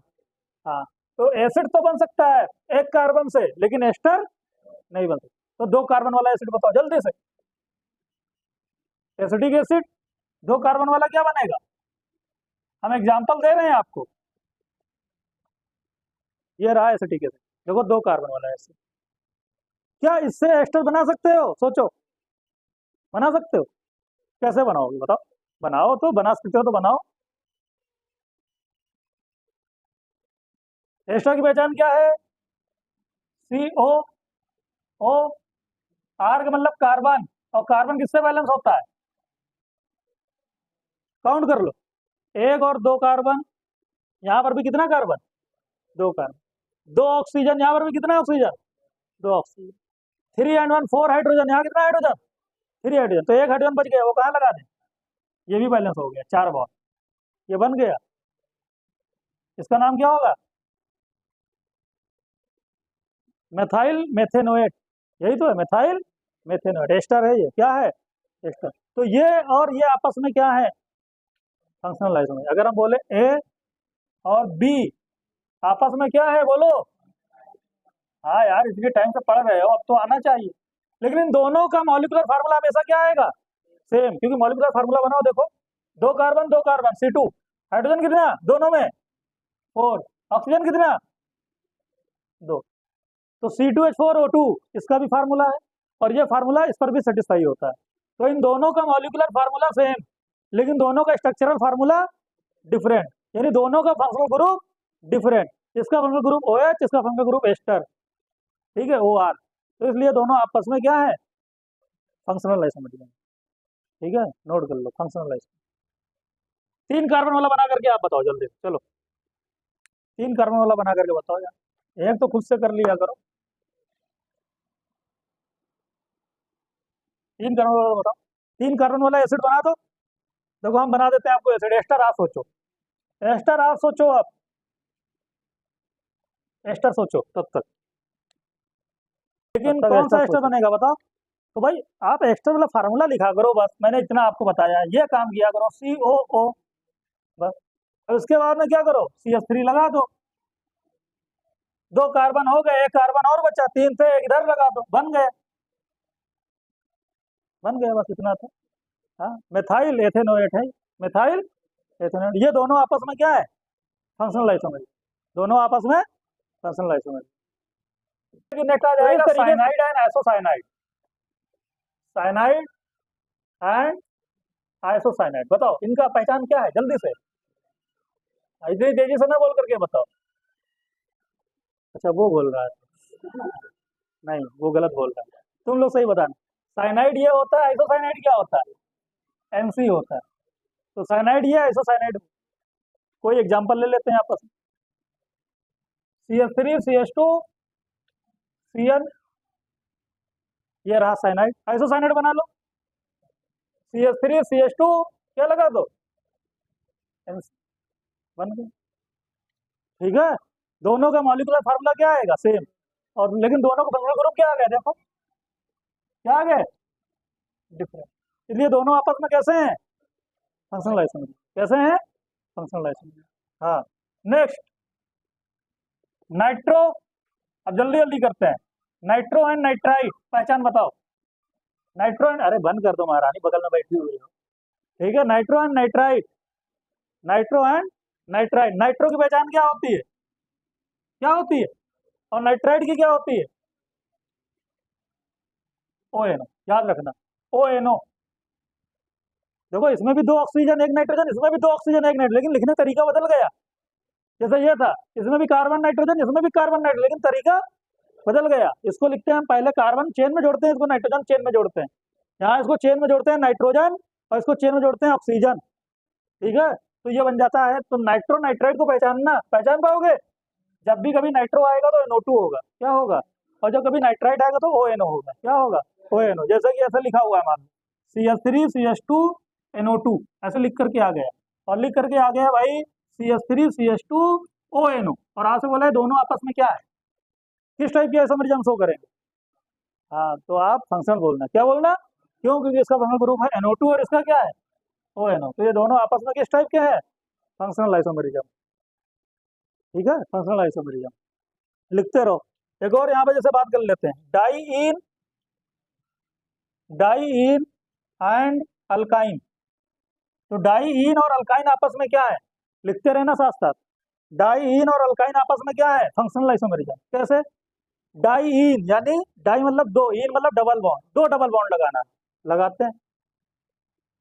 हाँ, तो एसिड तो बन सकता है 1 कार्बन से, लेकिन एस्टर नहीं बन सकता। तो 2 कार्बन वाला एसिड बताओ जल्दी से। एसिडिक एसिड 2 कार्बन वाला क्या बनेगा? हम एग्जाम्पल दे रहे हैं आपको। ये रहा एसिडिक एसिड, देखो 2 कार्बन वाला एसिड। क्या इससे एस्टर बना सकते हो? सोचो, बना सकते हो? कैसे बनाओगे बताओ? बनाओ तो, बना सकते हो तो बनाओ। एस्टर की पहचान क्या है? COO। आर का मतलब कार्बन, और कार्बन किससे बैलेंस होता है? काउंट कर लो, 1 और 2 कार्बन। यहाँ पर भी कितना कार्बन? 2 कार्बन। 2 ऑक्सीजन, यहाँ पर भी कितना ऑक्सीजन? 2 ऑक्सीजन। 3 and 1 4 हाइड्रोजन, यहाँ कितना हाइड्रोजन? 3 हाइड्रोजन। तो 1 हाइड्रोजन बच गया, वो कहाँ लगा दें? ये भी बैलेंस हो गया, 4 बॉन्ड ये बन गया। इसका नाम क्या होगा? मेथाइल मेथेनोएट। यही तो है, मेथाइल मेथेनोएट। एस्टर है ये, क्या है? एस्टर। तो ये और ये आपस में क्या है? Functional isomer. अगर हम बोले ए और बी आपस में क्या है, बोलो? हाँ यार, इसलिए टाइम से पढ़ रहे हो, अब तो आना चाहिए। लेकिन इन दोनों का मॉलिक्यूलर फार्मूला हमेशा क्या आएगा? सेम, क्योंकि मॉलिक्यूलर फार्मूला बनाओ, देखो 2 कार्बन C2। हाइड्रोजन कितना दोनों में? 4। ऑक्सीजन कितना? 2। तो C2H4O2 इसका भी फार्मूला है, और ये फार्मूला इस पर भी सेटिस्फाई होता है। तो इन दोनों का मॉलिक्यूलर फार्मूला सेम, लेकिन दोनों का स्ट्रक्चरल फार्मूला डिफरेंट, यानी दोनों का फंक्शनल ग्रुप डिफरेंट। इसका फंक्शनल ग्रुप OH, इसका फंक्शनल ग्रुप एस्टर। ठीक है, OR। तो इसलिए दोनों आपस में क्या है? Functional isomer. ठीक है, नोट कर लो, फंक्शनल आइसोमर। 3 कार्बन वाला बना करके आप बताओ जल्दी, चलो 3 कार्बन वाला बना करके बताओ यार। एक तो खुद से कर लिया करो। 3 कार्बन वाला बताओ। 3 कार्बन वाला एसिड बना दो। देखो हम बना देते हैं आपको एसिड। एस्टर आप सोचो, एस्टर आप सोचो, आप एस्टर सोचो तब तक। लेकिन कौन सा एस्टर बनेगा बताओ? तो भाई आप एस्टर वाला फार्मूला लिखा करो, बस मैंने इतना आपको बताया, ये काम किया करो, COO बस। और उसके बाद में क्या करो? CH3 लगा दो। 2 कार्बन हो गए, 1 कार्बन और बचा, 3 थे, एक इधर लगा दो, बन गए। बन गया, बस इतना था। हाँ, मेथाइल एथेनोएट है। मेथाइल एथेनोएट, ये दोनों आपस में क्या है? Functional isomer. दोनों आपस में फंक्शनल आइसोमर। नेक्स्ट आ जाएगा cyanide and isocyanide. Cyanide and isocyanide, बताओ इनका पहचान क्या है जल्दी से? इतनी तेजी से ना बोल करके बताओ। अच्छा, वो बोल रहा है, नहीं वो गलत बोल रहा है, तुम लोग सही बताना। साइनाइड ये होता है, आइसोसाइनाइड क्या होता है? NC होता है। तो साइनाइड ये, आइसोसाइनाइड। कोई एग्जांपल ले लेते हैं आपस में। CH3 CH2 CN, ये रहा साइनाइड। आइसोसाइनाइड बना लो, CH3 CH2 क्या लगा दो? NC, बन गया। ठीक है, दोनों का मॉलिक्यूलर फार्मूला क्या आएगा? सेम। और लेकिन दोनों का फंक्शनल ग्रुप क्या आ गया? देखो क्या आ गया? डिफरेंट। इसलिए दोनों आपस में कैसे हैं? Functional isomer. कैसे हैं? Functional isomer. हाँ, नेक्स्ट नाइट्रो। अब जल्दी जल्दी करते हैं। नाइट्रो एंड नाइट्राइट, पहचान बताओ। नाइट्रो एंड, अरे बंद कर दो महारानी, बगल में बैठी हुई हो। ठीक है, nitro and nitrite. Nitro and nitrite. Nitro की पहचान क्या होती है? क्या होती है? और नाइट्राइट की क्या होती है? ONO, याद रखना, ONO। देखो इसमें भी 2 ऑक्सीजन 1 नाइट्रोजन, इसमें भी 2 ऑक्सीजन 1 नाइट्रोजन, लेकिन लिखने का तरीका बदल गया। जैसे ये था, इसमें भी कार्बन नाइट्रोजन, इसमें भी कार्बन नाइट्रोजन, लेकिन तरीका बदल गया। इसको लिखते हैं हम पहले कार्बन चेन में जोड़ते हैं, इसको नाइट्रोजन चेन में जोड़ते हैं। यहाँ इसको चेन में जोड़ते हैं नाइट्रोजन और इसको चेन में जोड़ते हैं ऑक्सीजन। ठीक है, तो ये बन जाता है। तो नाइट्रो नाइट्राइड को पहचानना, पहचान पाओगे? जब भी कभी नाइट्रो आएगा तो NO2 होगा, क्या होगा? और जब कभी नाइट्राइड आएगा तो ONO होगा, क्या होगा? ONO। जैसे कि ऐसा लिखा हुआ है, मान लो CH3 CH2 NO2, ऐसे लिख करके आ गया। और लिख करके आ गया भाई CH3 CH2 ONO। और आज से बोला है दोनों आपस में क्या है, किस टाइप के आइसोमरिज्म शो करेंगे। हाँ, तो आप फंक्शनल बोलना, क्या बोलना? क्यों? क्योंकि इसका फंक्शनल ग्रुप है NO2 और इसका क्या है? ONO। तो ये दोनों आपस में किस टाइप के हैं? Functional isomerism. ठीक है, फंक्शनल आइसोमरिज्म लिखते रहो। एक और यहाँ पे जैसे बात कर लेते हैं, डाई इन एंड अल्काइन। तो डाई इन और अल्काइन आपस में क्या है? लिखते रहना साथ साथ। डाई इन और अल्काइन आपस में क्या है? Functional isomerism. कैसे? डाई इन यानी डाई मतलब दो, इन मतलब डबल बॉन्ड, दो डबल बॉन्ड लगाना है। लगाते हैं,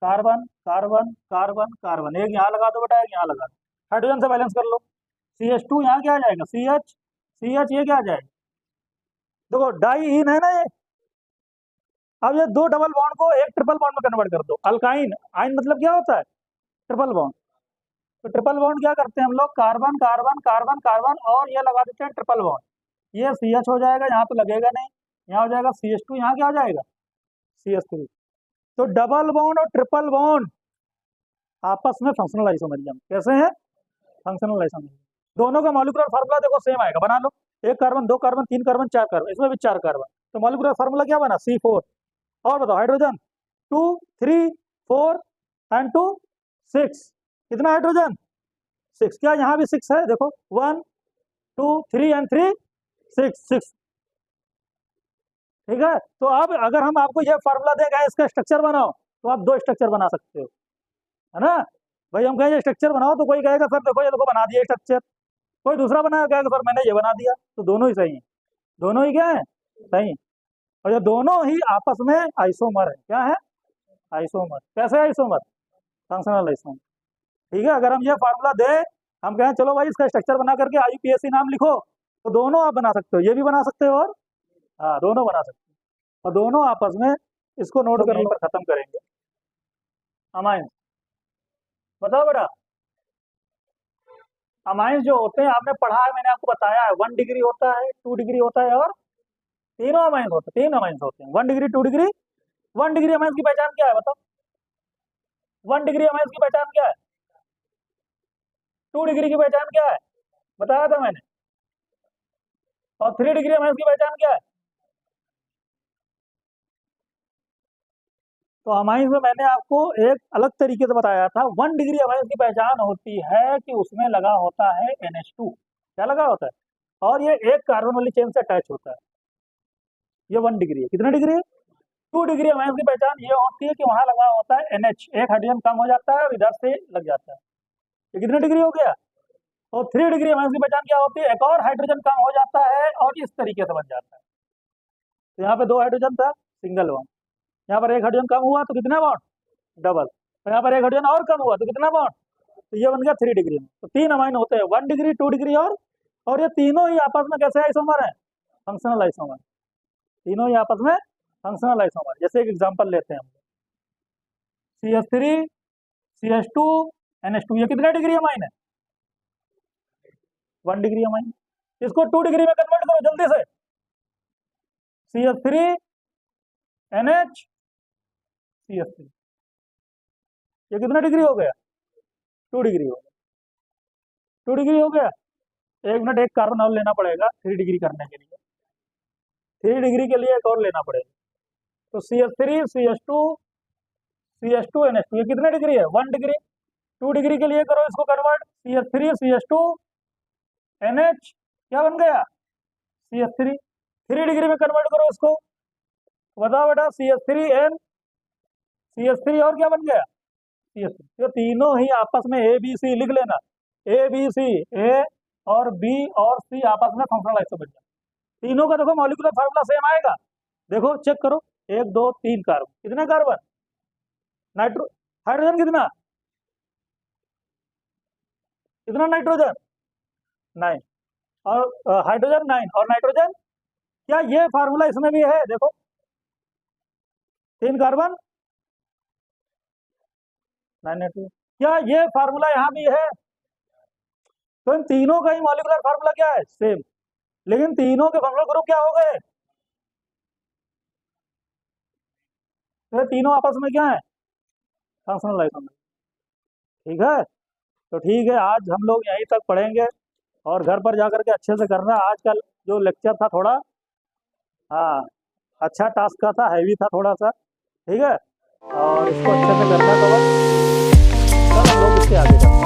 कार्बन कार्बन कार्बन कार्बन, एक यहाँ लगा दो बेटा, एक यहाँ लगा दो। हाइड्रोजन से बैलेंस कर लो। CH2 यहाँ क्या आ जाएगा? CH ये क्या आ जाएगा? देखो डाई इन है ना ये। अब ये दो डबल बॉन्ड को एक ट्रिपल बॉन्ड में कन्वर्ट कर दो। अल्काइन, आइन मतलब क्या होता है? Triple bond. तो ट्रिपल बॉन्ड क्या करते हैं हम लोग? कार्बन कार्बन कार्बन कार्बन और ये लगा देते हैं ट्रिपल बॉन्ड। ये CH हो जाएगा, यहाँ तो लगेगा नहीं, यहाँ हो जाएगा CH2, यहाँ क्या हो जाएगा? CH3। तो डबल बॉन्ड और ट्रिपल बॉन्ड आपस में फंक्शनल आइसोमरिज्म। कैसे है? Functional isomerism. दोनों का मॉलिक्यूलर फार्मूला देखो सेम आएगा, बना लो। एक कार्बन, दो कार्बन, तीन कार्बन, चार कार्बन, इसमें भी चार कार्बन। तो मॉलिक्यूलर फार्मूला क्या बना? C4। और बताओ हाइड्रोजन 2 3 4 एंड 2 6। कितना हाइड्रोजन? 6। क्या यहाँ भी 6 है? देखो 1 2 3 एंड 3 6। ठीक है, तो अब अगर हम आपको यह फार्मूला देगा इसका स्ट्रक्चर बनाओ, तो आप दो स्ट्रक्चर बना सकते हो, है ना? भाई हम कहेंगे स्ट्रक्चर बनाओ तो कोई कहेगा सर देखो ये देखो बना दिया स्ट्रक्चर। कोई दूसरा बनाया कहेगा सर मैंने ये बना दिया। तो दोनों ही सही है, दोनों ही क्या है? सही है। और ये दोनों ही आपस में आइसोमर है। क्या है? आइसोमर। कैसे आइसोमर? Functional isomer. ठीक है, अगर हम ये फार्मूला दे, हम कहें चलो भाई इसका स्ट्रक्चर बना करके IUPAC नाम लिखो, तो दोनों आप बना सकते हो, ये भी बना सकते हो और हाँ दोनों बना सकते हो। और दोनों आपस में, इसको नोट कर लो, खत्म करेंगे। अमाइन, बताओ बेटा। अमाइंस जो होते हैं आपने पढ़ा है, मैंने आपको बताया है, 1 डिग्री होता है, 2 डिग्री होता है और तीनों अमाइंस होते हैं। तीन अमाइंस होते हैं, 1 डिग्री, 2 डिग्री। 1 डिग्री अमाइंस की पहचान क्या है बताओ? 1 डिग्री अमाइंस की पहचान क्या है? 2 डिग्री की पहचान क्या है? बताया था मैंने। और 3 डिग्री अमाइंस की पहचान क्या है? तो अमाइंस में मैंने आपको एक अलग तरीके से बताया था। 1 डिग्री अमाइंस की पहचान होती है कि उसमें लगा होता है NH2। क्या लगा होता है? और ये एक कार्बन वाली चेन से अटैच होता है। ये 1 डिग्री है। कितना डिग्री है? 2 डिग्री अमाइंस की पहचान ये होती है कि वहां लगा होता है NH, एक हाइड्रोजन कम हो जाता है और इधर से लग जाता है। ये कितना डिग्री हो गया? और 3 डिग्री अमाइंस की पहचान क्या होती है? एक और हाइड्रोजन कम हो जाता है और इस तरीके से बन जाता है। तो यहाँ पे 2 हाइड्रोजन था, सिंगल बॉन्ड। यहाँ पर एक हाइड्रोजन कम हुआ तो कितना बॉन्ड? डबल। और यहाँ पर एक हाइड्रोजन और कम हुआ तो कितना बॉन्ड? तो ये बन गया 3 डिग्री में। तो 3 अमाइन होते हैं, 1 डिग्री, 2 डिग्री और ये तीनों ही आपस में कैसे आइसोमर है? Functional isomer. तीनों ही आपस में फंक्शनल आइसोमर। जैसे एक एग्जांपल लेते हैं हम, CH3 CH2 NH2, ये कितने डिग्री अमाइन है? 1 डिग्री अमाइन। इसको 2 डिग्री में कन्वर्ट करो जल्दी से। CH3 NH CH3, ये कितना डिग्री हो गया? 2 डिग्री हो गया। 2 डिग्री हो गया। 1 मिनट, एक कार्बन और लेना पड़ेगा 3 डिग्री करने के लिए। 3 डिग्री के लिए एक और लेना पड़ेगा। तो CH3 CH2 NH2, ये कितने डिग्री है? 1 डिग्री। 2 डिग्री के लिए करो इसको कन्वर्ट, CH3 CH2 NH, क्या बन गया? CH3। 3 डिग्री में कन्वर्ट करो इसको, बताओ बेटा। CH3 और क्या बन गया? CH3। तो तीनों ही आपस में ABC लिख लेना। ABC, A और B और C आपस में फंक्शनल आइसोमरिज्म। तीनों का देखो मॉलिक्यूलर फार्मूला सेम आएगा। देखो चेक करो, 1 2 3 कार्बन, कितने कार्बन? नाइट्रो हाइड्रोजन कितना? कितना नाइट्रोजन? 9। और हाइड्रोजन 9 और नाइट्रोजन क्या ये फार्मूला इसमें भी है? देखो 3 कार्बन 9 क्या ये फार्मूला यहाँ भी है? तो इन तीनों का ही मॉलिक्यूलर फार्मूला क्या है? सेम। लेकिन तीनों के फंक्शनल ग्रुप क्या हो गए? तो ये तीनों आपस में क्या है? Functional isomer. ठीक है, तो ठीक है, आज हम लोग यहीं तक पढ़ेंगे और घर पर जाकर के अच्छे से करना। आज का जो लेक्चर था थोड़ा, हाँ, अच्छा टास्क का था, हैवी था थोड़ा सा। ठीक है, और इसको अच्छे से करना कवर। कल हम लोग इसके आगे करते हैं।